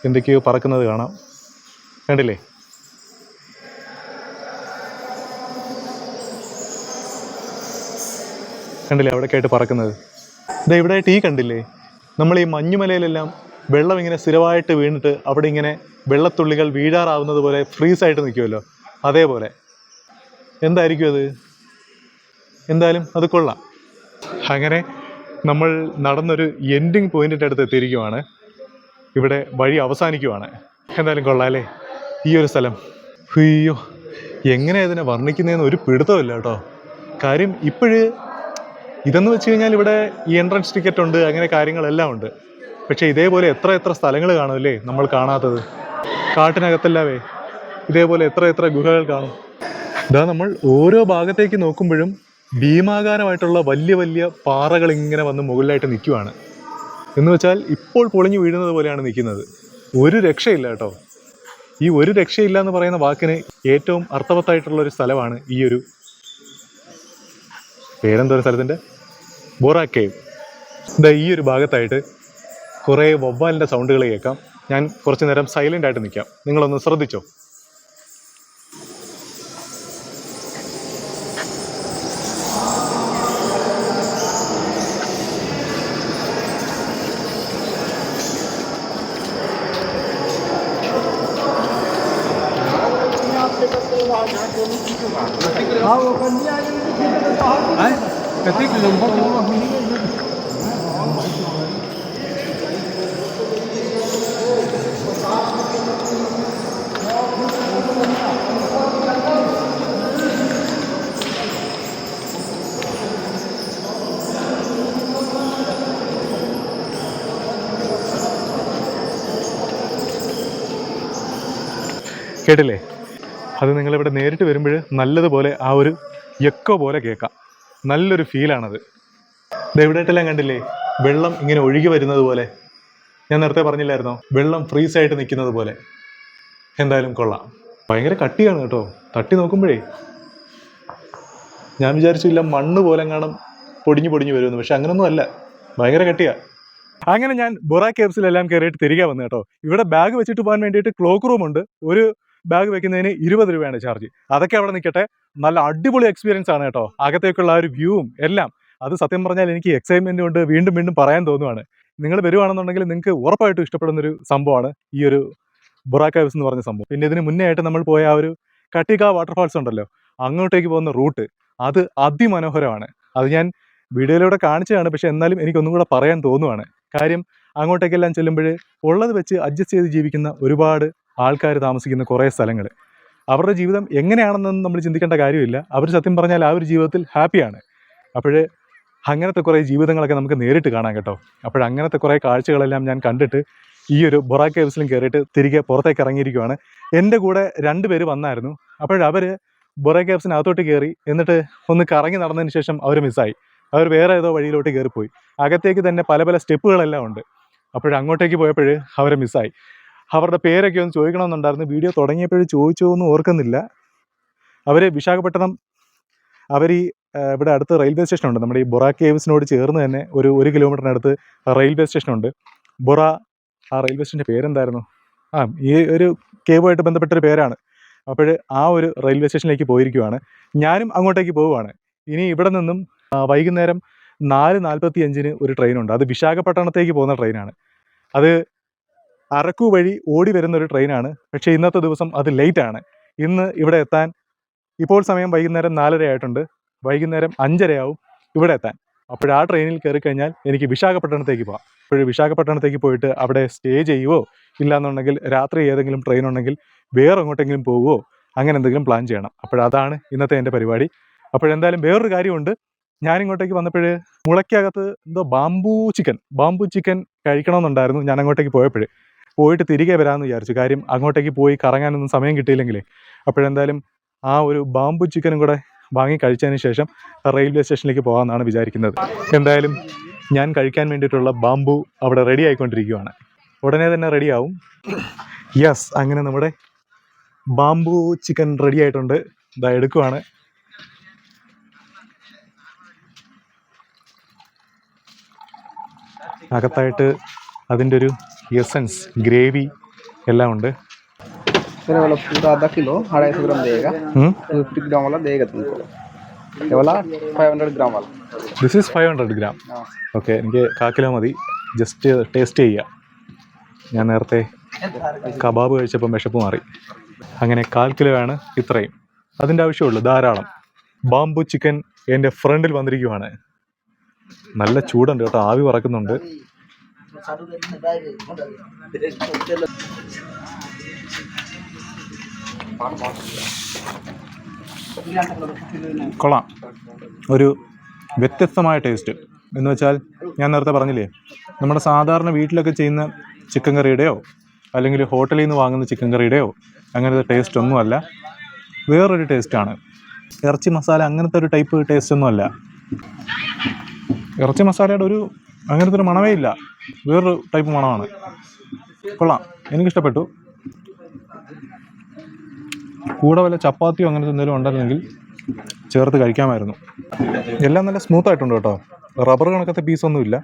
എന്തൊക്കെയോ പറക്കുന്നത് കാണാം. കണ്ടില്ലേ? അവിടെയൊക്കെ ആയിട്ട് പറക്കുന്നത്. ഇതാ ഇവിടെ ആയിട്ട് ഈ കണ്ടില്ലേ, നമ്മൾ ഈ മഞ്ഞുമലയിലെല്ലാം വെള്ളം ഇങ്ങനെ സ്ഥിരമായിട്ട് വീണിട്ട് അവിടെ ഇങ്ങനെ വെള്ളത്തുള്ളികൾ വീഴാറാവുന്നത് പോലെ ഫ്രീസായിട്ട് നിൽക്കുമല്ലോ, അതേപോലെ. എന്തായിരിക്കും അത്? എന്തായാലും അത് കൊള്ളാം. അങ്ങനെ നമ്മൾ നടന്നൊരു എൻഡിങ് പോയിന്റിൻ്റെ അടുത്ത് എത്തിയിരിക്കുവാണ്. ഇവിടെ വഴി അവസാനിക്കുവാണ്. എന്തായാലും കൊള്ളാം അല്ലേ ഈ ഒരു സ്ഥലം? അയ്യോ, എങ്ങനെയാണ് ഇതിനെ വർണ്ണിക്കുന്നതെന്ന് ഒരു പിടുത്തമില്ല കേട്ടോ. കാര്യം ഇതെന്ന് വെച്ച് കഴിഞ്ഞാൽ ഇവിടെ ഈ എൻട്രൻസ് ടിക്കറ്റ് ഉണ്ട്, അങ്ങനെ കാര്യങ്ങളെല്ലാം ഉണ്ട്. പക്ഷേ ഇതേപോലെ എത്ര സ്ഥലങ്ങൾ കാണുമല്ലേ നമ്മൾ കാണാത്തത്. കാട്ടിനകത്തല്ലാവേ ഇതേപോലെ എത്ര ഗുഹകൾ കാണും. ഇതാ നമ്മൾ ഓരോ ഭാഗത്തേക്ക് നോക്കുമ്പോഴും ഭീമാകാരമായിട്ടുള്ള വലിയ പാറകൾ ഇങ്ങനെ വന്ന് മുകളിലായിട്ട് നിൽക്കുവാണ്. എന്ന് വെച്ചാൽ ഇപ്പോൾ പൊളിഞ്ഞു വീഴുന്നത് പോലെയാണ് നിൽക്കുന്നത്. ഒരു രക്ഷയില്ല കേട്ടോ. ഈ ഒരു രക്ഷയില്ല എന്ന് പറയുന്ന വാക്കിന് ഏറ്റവും അർത്ഥവത്തായിട്ടുള്ള ഒരു സ്ഥലമാണ് ഈ ഒരു പേരെന്തോ സ്ഥലത്തിൻ്റെ, ബൊറാക്ക് കേവ്. ഇതാ ഈ ഒരു ഭാഗത്തായിട്ട് കുറേ വവ്വാലിൻ്റെ സൗണ്ടുകൾ കേൾക്കാം. ഞാൻ കുറച്ച് നേരം സൈലൻ്റ് ആയിട്ട് നിൽക്കാം, നിങ്ങളൊന്ന് ശ്രദ്ധിച്ചോ. കേട്ടില്ലേ? അത് നിങ്ങളിവിടെ നേരിട്ട് വരുമ്പോൾ നല്ലതുപോലെ ആ ഒരു എക്കോ പോലെ കേൾക്കാം. നല്ലൊരു ഫീലാണത്. ഇതെവിടെയായിട്ടെല്ലാം കണ്ടില്ലേ വെള്ളം ഇങ്ങനെ ഒഴുകി വരുന്നത് പോലെ? ഞാൻ നേരത്തെ പറഞ്ഞില്ലായിരുന്നോ, വെള്ളം ഫ്രീസായിട്ട് നിൽക്കുന്നത് പോലെ. എന്തായാലും കൊള്ളാം. ഭയങ്കര കട്ടിയാണ് കേട്ടോ. തട്ടി നോക്കുമ്പോഴേ ഞാൻ വിചാരിച്ചില്ല മണ്ണ് പോലെ കാണും പൊടിഞ്ഞു വരുമെന്ന്. പക്ഷെ അങ്ങനൊന്നും അല്ല, ഭയങ്കര കട്ടിയാണ്. അങ്ങനെ ഞാൻ ബൊറാക്ക് കേവ്സിലെല്ലാം കയറിയിട്ട് തിരികെ വന്നു കേട്ടോ. ഇവിടെ ബാഗ് വെച്ചിട്ട് പോകാൻ വേണ്ടിയിട്ട് ക്ലോക്ക് റൂം ഉണ്ട്. ഒരു ബാഗ് വെക്കുന്നതിന് 20 രൂപയാണ് ചാർജ്. അതൊക്കെ അവിടെ നിൽക്കട്ടെ, നല്ല അടിപൊളി എക്സ്പീരിയൻസ് ആണ് കേട്ടോ. അകത്തേക്കുള്ള ആ ഒരു വ്യൂവും എല്ലാം, അത് സത്യം പറഞ്ഞാൽ എനിക്ക് എക്സൈറ്റ്മെന്റ് കൊണ്ട് വീണ്ടും പറയാൻ തോന്നുവാണ്. നിങ്ങൾ വരുവാണെന്നുണ്ടെങ്കിൽ നിങ്ങൾക്ക് ഉറപ്പായിട്ടും ഇഷ്ടപ്പെടുന്നൊരു സംഭവമാണ് ഈ ഒരു ബൊറാക്ക് കേവ്സ് എന്ന് പറഞ്ഞ സംഭവം. പിന്നെ ഇതിന് മുന്നേ ആയിട്ട് നമ്മൾ പോയ ആ ഒരു കട്ടിക വാട്ടർഫാൾസ് ഉണ്ടല്ലോ, അങ്ങോട്ടേക്ക് പോകുന്ന റൂട്ട് അത് അതിമനോഹരമാണ്. അത് ഞാൻ വീഡിയോയിലൂടെ കാണിച്ചതാണ്, പക്ഷെ എന്നാലും എനിക്കൊന്നും കൂടെ പറയാൻ തോന്നുവാണ്. കാര്യം അങ്ങോട്ടേക്കെല്ലാം ചെല്ലുമ്പോൾ ഉള്ളത് വെച്ച് അഡ്ജസ്റ്റ് ചെയ്ത് ജീവിക്കുന്ന ഒരുപാട് ആൾക്കാർ താമസിക്കുന്ന കുറേ സ്ഥലങ്ങൾ. അവരുടെ ജീവിതം എങ്ങനെയാണെന്നൊന്നും നമ്മൾ ചിന്തിക്കേണ്ട കാര്യമില്ല. അവർ സത്യം പറഞ്ഞാൽ ആ ഒരു ജീവിതത്തിൽ ഹാപ്പിയാണ്. അപ്പോൾ അങ്ങനത്തെ കുറേ ജീവിതങ്ങളൊക്കെ നമുക്ക് നേരിട്ട് കാണാം കേട്ടോ. അങ്ങനത്തെ കുറേ കാഴ്ചകളെല്ലാം ഞാൻ കണ്ടിട്ട് ഈ ഒരു ബൊറാക്ക് കേവ്സിലും കയറിയിട്ട് തിരികെ പുറത്തേക്ക് ഇറങ്ങിയിരിക്കുകയാണ്. എൻ്റെ കൂടെ 2 പേര് വന്നായിരുന്നു. അവർ ബൊറാക്ക് കേവ്സിനകത്തോട്ട് കയറി, എന്നിട്ട് ഒന്ന് കറങ്ങി നടന്നതിന് ശേഷം അവർ മിസ്സായി. അവർ വേറെ ഏതോ വഴിയിലോട്ട് കയറിപ്പോയി. അകത്തേക്ക് തന്നെ പല സ്റ്റെപ്പുകളെല്ലാം ഉണ്ട്. അങ്ങോട്ടേക്ക് പോയപ്പോൾ അവരെ മിസ്സായി. അവരുടെ പേരൊക്കെ ഒന്ന് ചോദിക്കണമെന്നുണ്ടായിരുന്നു. വീഡിയോ തുടങ്ങിയപ്പോഴും ചോദിച്ചോ എന്ന് ഓർക്കുന്നില്ല. അവർ വിശാഖപട്ടണം അവർ ഈ ഇവിടെ അടുത്ത് റെയിൽവേ സ്റ്റേഷനുണ്ട്. നമ്മുടെ ഈ ബൊറ കേവ്സിനോട് ചേർന്ന് തന്നെ ഒരു കിലോമീറ്ററിനടുത്ത് റെയിൽവേ സ്റ്റേഷനുണ്ട്. ബൊറ, ആ റെയിൽവേ സ്റ്റേഷൻ്റെ പേരെന്തായിരുന്നു? ഈ ഒരു കേവുമായിട്ട് ബന്ധപ്പെട്ടൊരു പേരാണ്. അപ്പോൾ ആ ഒരു റെയിൽവേ സ്റ്റേഷനിലേക്ക് പോയിരിക്കുവാണ്. ഞാനും അങ്ങോട്ടേക്ക് പോവുകയാണ്. ഇനി ഇവിടെ നിന്നും വൈകുന്നേരം 4:45 ഒരു ട്രെയിനുണ്ട്. അത് വിശാഖപട്ടണത്തേക്ക് പോകുന്ന ട്രെയിനാണ്. അത് അറക്കു വഴി ഓടി വരുന്നൊരു ട്രെയിനാണ്. പക്ഷേ ഇന്നത്തെ ദിവസം അത് ലേറ്റാണ്. ഇന്ന് ഇവിടെ എത്താൻ ഇപ്പോൾ സമയം വൈകുന്നേരം 4:30 ആയിട്ടുണ്ട്. വൈകുന്നേരം 5:30 ആവും ഇവിടെ എത്താൻ. അപ്പോൾ ആ ട്രെയിനിൽ കയറി കഴിഞ്ഞാൽ എനിക്ക് വിശാഖപട്ടണത്തേക്ക് പോകാം. അപ്പോൾ വിശാഖപട്ടണത്തേക്ക് പോയിട്ട് അവിടെ സ്റ്റേ ചെയ്യുവോ, ഇല്ലാന്നുണ്ടെങ്കിൽ രാത്രി ഏതെങ്കിലും ട്രെയിൻ ഉണ്ടെങ്കിൽ വേറെ എങ്ങോട്ടെങ്കിലും പോവുമോ, അങ്ങനെ എന്തെങ്കിലും പ്ലാൻ ചെയ്യണം. അപ്പോഴതാണ് ഇന്നത്തെ എൻ്റെ പരിപാടി. അപ്പോഴെന്തായാലും വേറൊരു കാര്യമുണ്ട്. ഞാനിങ്ങോട്ടേക്ക് വന്നപ്പോൾ മുളയ്ക്കകത്ത് എന്തോ ബാംബൂ ചിക്കൻ കഴിക്കണമെന്നുണ്ടായിരുന്നു. ഞാൻ അങ്ങോട്ടേക്ക് പോയിട്ട് തിരികെ വരാമെന്ന് വിചാരിച്ചു. കാര്യം അങ്ങോട്ടേക്ക് പോയി കറങ്ങാനൊന്നും സമയം കിട്ടിയില്ലെങ്കിലേ. അപ്പോഴെന്തായാലും ആ ഒരു ബാംബൂ ചിക്കനും കൂടെ വാങ്ങി കഴിച്ചതിന് ശേഷം റെയിൽവേ സ്റ്റേഷനിലേക്ക് പോകാമെന്നാണ് വിചാരിക്കുന്നത്. എന്തായാലും ഞാൻ കഴിക്കാൻ വേണ്ടിയിട്ടുള്ള ബാംബൂ അവിടെ റെഡി ആയിക്കൊണ്ടിരിക്കുകയാണ്. ഉടനെ തന്നെ റെഡിയാവും. യെസ്, അങ്ങനെ നമ്മുടെ ബാംബൂ ചിക്കൻ റെഡി ആയിട്ടുണ്ട്. ഇതാ എടുക്കുവാണ്. അകത്തായിട്ട് അതിൻ്റെ ഒരു എസൻസ്, ഗ്രേവി എല്ലാം ഉണ്ട്. मेरे वाला पूरा आधा किलो 250 ग्राम देगा। 50 ग्राम वाला देगा तुमको। ये वाला 500 ग्राम वाला। This is 500 gram. ഓക്കെ, എനിക്ക് 1/4 കിലോ മതി. ജസ്റ്റ് ടേസ്റ്റ് ചെയ്യുക. ഞാൻ നേരത്തെ കബാബ് കഴിച്ചപ്പോൾ വിശപ്പ് മാറി. അങ്ങനെ 1/4 കിലോ ആണ് ഇത്രയും. അതിൻ്റെ ആവശ്യമുള്ളൂ, ധാരാളം. ബാംബൂ ചിക്കൻ എൻ്റെ ഫ്രണ്ടിൽ വന്നിരിക്കുവാണ്. നല്ല ചൂടുണ്ട് കേട്ടോ, ആവി പറക്കുന്നുണ്ട്. കൊള്ളാം. ഒരു വ്യത്യസ്തമായ ടേസ്റ്റ് എന്ന് വെച്ചാൽ, ഞാൻ നേരത്തെ പറഞ്ഞില്ലേ, നമ്മുടെ സാധാരണ വീട്ടിലൊക്കെ ചെയ്യുന്ന ചിക്കൻ കറിയുടെയോ അല്ലെങ്കിൽ ഹോട്ടലിൽ നിന്ന് വാങ്ങുന്ന ചിക്കൻ കറിയുടെയോ അങ്ങനത്തെ ടേസ്റ്റ് ഒന്നുമല്ല. വേറൊരു ടേസ്റ്റാണ്. ഇറച്ചി മസാല അങ്ങനത്തെ ഒരു ടൈപ്പ് ടേസ്റ്റ് ഒന്നുമല്ല. ഇറച്ചി മസാലയുടെ അങ്ങനത്തെ ഒരു മണമേ ഇല്ല. വേറൊരു ടൈപ്പ് മണമാണ്. കൊള്ളാം, എനിക്കിഷ്ടപ്പെട്ടു. കൂടെ വല്ല ചപ്പാത്തിയോ അങ്ങനത്തെ എന്തെങ്കിലും ഉണ്ടെങ്കിൽ ചേർത്ത് കഴിക്കാമായിരുന്നു. എല്ലാം നല്ല സ്മൂത്തായിട്ടുണ്ട് കേട്ടോ. റബ്ബർ കണക്കത്തെ പീസൊന്നും ഇല്ല.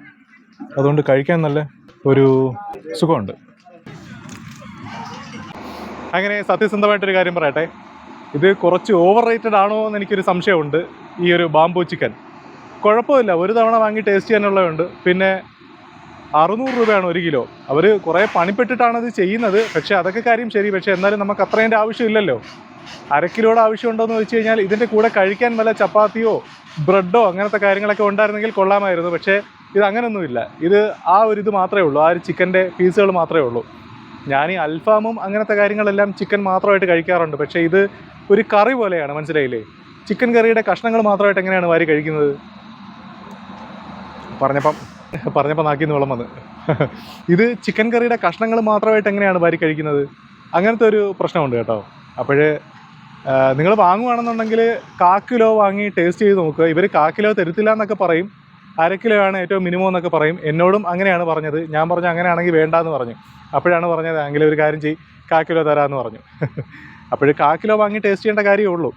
അതുകൊണ്ട് കഴിക്കാൻ നല്ല ഒരു സുഖമുണ്ട്. അങ്ങനെ സത്യസന്ധമായിട്ടൊരു കാര്യം പറയട്ടെ, ഇത് കുറച്ച് ഓവർ റേറ്റഡ് ആണോ എന്ന് എനിക്കൊരു സംശയമുണ്ട്. ഈ ഒരു ബാംബൂ ചിക്കൻ കുഴപ്പമില്ല, ഒരു തവണ വാങ്ങി ടേസ്റ്റ് ചെയ്യാനുള്ളതുണ്ട്. പിന്നെ 600 രൂപയാണ് 1 കിലോ. അവർ കുറേ പണിപ്പെട്ടിട്ടാണത് ചെയ്യുന്നത്. പക്ഷേ അതൊക്കെ കാര്യം ശരി. പക്ഷേ എന്നാലും നമുക്ക് അത്രേൻ്റെ ആവശ്യമില്ലല്ലോ. 1/2 കിലോയുടെ ആവശ്യമുണ്ടോയെന്ന് വെച്ച് കഴിഞ്ഞാൽ ഇതിൻ്റെ കൂടെ കഴിക്കാൻ വല്ല ചപ്പാത്തിയോ ബ്രെഡോ അങ്ങനത്തെ കാര്യങ്ങളൊക്കെ ഉണ്ടായിരുന്നെങ്കിൽ കൊള്ളാമായിരുന്നു. പക്ഷേ ഇത് അങ്ങനെയൊന്നുമില്ല. ഇത് ഇത് മാത്രമേ ഉള്ളൂ. ഒരു ചിക്കൻ്റെ പീസുകൾ മാത്രമേ ഉള്ളൂ. ഞാൻ ഈ അൽഫാമും അങ്ങനത്തെ കാര്യങ്ങളെല്ലാം ചിക്കൻ മാത്രമായിട്ട് കഴിക്കാറുണ്ട്. പക്ഷേ ഇത് ഒരു കറി പോലെയാണ്, മനസ്സിലായില്ലേ? ചിക്കൻ കറിയുടെ കഷ്ണങ്ങൾ മാത്രമായിട്ട് എങ്ങനെയാണ് വാരി കഴിക്കുന്നത്? പറഞ്ഞപ്പോൾ നാക്കിന്ന് വെള്ളം വന്ന്. ഇത് ചിക്കൻ കറിയുടെ കഷ്ണങ്ങൾ മാത്രമായിട്ട് എങ്ങനെയാണ് വാരി കഴിക്കുന്നത്? അങ്ങനത്തെ ഒരു പ്രശ്നമുണ്ട് കേട്ടോ. അപ്പോൾ നിങ്ങൾ വാങ്ങുകയാണെന്നുണ്ടെങ്കിൽ 1/4 കിലോ വാങ്ങി ടേസ്റ്റ് ചെയ്ത് നോക്കുക. ഇവർ 1/4 കിലോ തരുത്തില്ല എന്നൊക്കെ പറയും. 1/2 കിലോ ആണ് ഏറ്റവും മിനിമം എന്നൊക്കെ പറയും. എന്നോടും അങ്ങനെയാണ് പറഞ്ഞത്. ഞാൻ പറഞ്ഞു അങ്ങനെയാണെങ്കിൽ വേണ്ടാന്ന് പറഞ്ഞു. അപ്പോഴാണ് പറഞ്ഞത് എങ്കിലും ഒരു കാര്യം ചെയ്യും, 1/4 കിലോ തരാമെന്ന് പറഞ്ഞു. അപ്പോൾ 1/4 കിലോ വാങ്ങി ടേസ്റ്റ് ചെയ്യേണ്ട കാര്യമേ ഉള്ളൂ.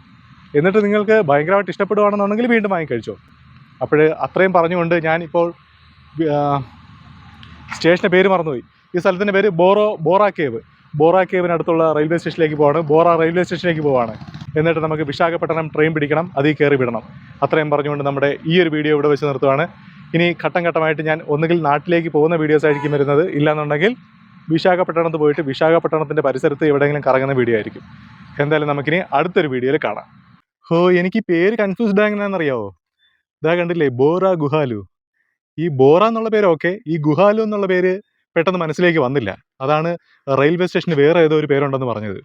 എന്നിട്ട് നിങ്ങൾക്ക് ഭയങ്കരമായിട്ട് ഇഷ്ടപ്പെടുകയാണെന്നുണ്ടെങ്കിൽ വീണ്ടും വാങ്ങി കഴിച്ചോ. അപ്പോൾ അത്രയും പറഞ്ഞുകൊണ്ട് ഞാനിപ്പോൾ സ്റ്റേഷൻ്റെ പേര് മറന്നുപോയി. ഈ സ്ഥലത്തിൻ്റെ പേര് ബോറ കേവിനടുത്തുള്ള റെയിൽവേ സ്റ്റേഷനിലേക്ക് പോവാണ്. ബോറ റെയിൽവേ സ്റ്റേഷനിലേക്ക് പോവാണ്. എന്നിട്ട് നമുക്ക് വിശാഖപട്ടണം ട്രെയിൻ പിടിക്കണം, അതിൽ കയറി വിടണം. അത്രയും പറഞ്ഞുകൊണ്ട് നമ്മുടെ ഈ ഒരു വീഡിയോ ഇവിടെ വെച്ച് നിർത്തുവാണ്. ഇനി ഘട്ടം ഘട്ടമായിട്ട് ഞാൻ ഒന്നുകിൽ നാട്ടിലേക്ക് പോകുന്ന വീഡിയോസ് ആയിരിക്കും വരുന്നത്, ഇല്ലാന്നുണ്ടെങ്കിൽ വിശാഖപട്ടണത്ത് പോയിട്ട് വിശാഖപട്ടണത്തിൻ്റെ പരിസരത്ത് എവിടെയെങ്കിലും കറങ്ങുന്ന വീഡിയോ ആയിരിക്കും. എന്തായാലും നമുക്കിനി അടുത്തൊരു വീഡിയോയിൽ കാണാം. എനിക്ക് പേര് കൺഫ്യൂസ്ഡ് എങ്ങനെയാണെന്നറിയാവോ? ഇതാ കണ്ടില്ലേ, ബോറ ഗുഹാലു. ഈ ബോറ എന്നുള്ള പേര് ഓക്കെ, ഈ ഗുഹാലു എന്നുള്ള പേര് പെട്ടെന്ന് മനസ്സിലേക്ക് വന്നില്ല. അതാണ് റെയിൽവേ സ്റ്റേഷന് വേറെ ഏതോ ഒരു പേരുണ്ടെന്ന് പറഞ്ഞത്.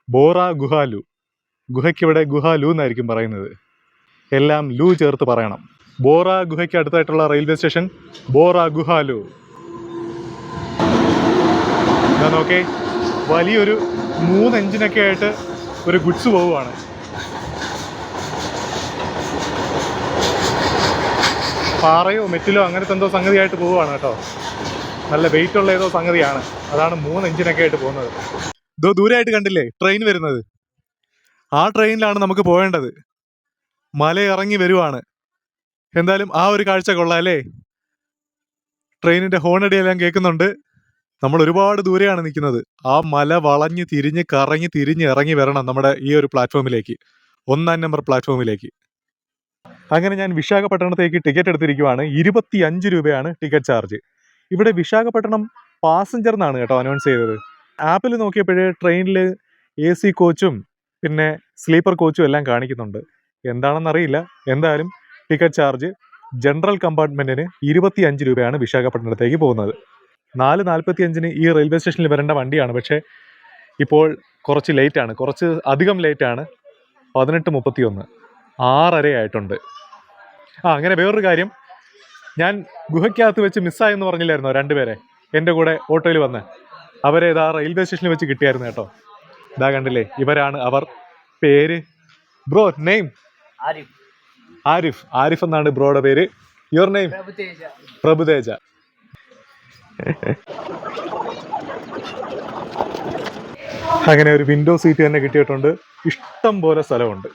ബോറ ഗുഹാലു. ഗുഹയ്ക്കിവിടെ ഗുഹാലു എന്നായിരിക്കും പറയുന്നത്. എല്ലാം ലു ചേർത്ത് പറയണം. ബോറ ഗുഹയ്ക്ക് അടുത്തായിട്ടുള്ള റെയിൽവേ സ്റ്റേഷൻ ബോറ ഗുഹാലു. ഞാൻ നോക്കേ, വലിയൊരു 3 എഞ്ചിനൊക്കെ ആയിട്ട് ഒരു ഗുഡ്സ് പോവുകയാണ്. പാറയോ മെറ്റിലോ അങ്ങനത്തെ എന്തോ സംഗതിയായിട്ട് പോവുകയാണ് കേട്ടോ. നല്ല വെയിറ്റ് ഉള്ള ഏതോ സംഗതിയാണ്. അതാണ് 3 എഞ്ചിനൊക്കെ ആയിട്ട് പോകുന്നത്. ദൂരെയായിട്ട് കണ്ടില്ലേ ട്രെയിൻ വരുന്നത്? ആ ട്രെയിനിലാണ് നമുക്ക് പോകേണ്ടത്. മല ഇറങ്ങി വരുവാണ്. എന്തായാലും ആ ഒരു കാഴ്ച കൊള്ളാം അല്ലേ? ട്രെയിനിന്റെ ഹോണടിയെല്ലാം കേൾക്കുന്നുണ്ട്. നമ്മൾ ഒരുപാട് ദൂരെയാണ് നിൽക്കുന്നത്. ആ മല വളഞ്ഞ് തിരിഞ്ഞ് കറങ്ങി തിരിഞ്ഞ് ഇറങ്ങി വരണം നമ്മുടെ ഈ ഒരു പ്ലാറ്റ്ഫോമിലേക്ക്, 1-ാം നമ്പർ പ്ലാറ്റ്ഫോമിലേക്ക്. അങ്ങനെ ഞാൻ വിശാഖപട്ടണത്തേക്ക് ടിക്കറ്റ് എടുത്തിരിക്കുവാണ്. 25 രൂപയാണ് ടിക്കറ്റ് ചാർജ്. ഇവിടെ വിശാഖപട്ടണം പാസഞ്ചർ എന്നാണ് കേട്ടോ അനൗൺസ് ചെയ്തത്. ആപ്പിൽ നോക്കിയപ്പോഴേ ട്രെയിനിൽ AC കോച്ചും പിന്നെ സ്ലീപ്പർ കോച്ചും എല്ലാം കാണിക്കുന്നുണ്ട്. എന്താണെന്നറിയില്ല. എന്തായാലും ടിക്കറ്റ് ചാർജ് ജനറൽ കമ്പാർട്ട്മെന്റിന് 25 രൂപയാണ് വിശാഖപട്ടണത്തേക്ക് പോകുന്നത്. 4:45 ഈ റെയിൽവേ സ്റ്റേഷനിൽ വരേണ്ട വണ്ടിയാണ്. പക്ഷേ ഇപ്പോൾ കുറച്ച് ലേറ്റാണ്, കുറച്ച് അധികം ലേറ്റാണ്. 18:31, 6:30 ആയിട്ടുണ്ട്. അങ്ങനെ വേറൊരു കാര്യം, ഞാൻ ഗുഹയ്ക്കകത്ത് വെച്ച് മിസ്സായെന്ന് പറഞ്ഞില്ലായിരുന്നോ 2 പേരെ എൻ്റെ കൂടെ ഓട്ടോയിൽ വന്ന്? അവരെ ഇതാ റെയിൽവേ സ്റ്റേഷനിൽ വെച്ച് കിട്ടിയായിരുന്നു കേട്ടോ. ഇതാ കണ്ടില്ലേ, ഇവരാണ് അവർ. പേര് ബ്രോ, നെയിം? ആരിഫ് എന്നാണ് ബ്രോയുടെ പേര്. Your name? പ്രഭുതേജ. അങ്ങനെ ഒരു വിൻഡോ സീറ്റ് തന്നെ കിട്ടിയിട്ടുണ്ട്. ഇഷ്ടം പോലെ സ്ഥലമുണ്ട്.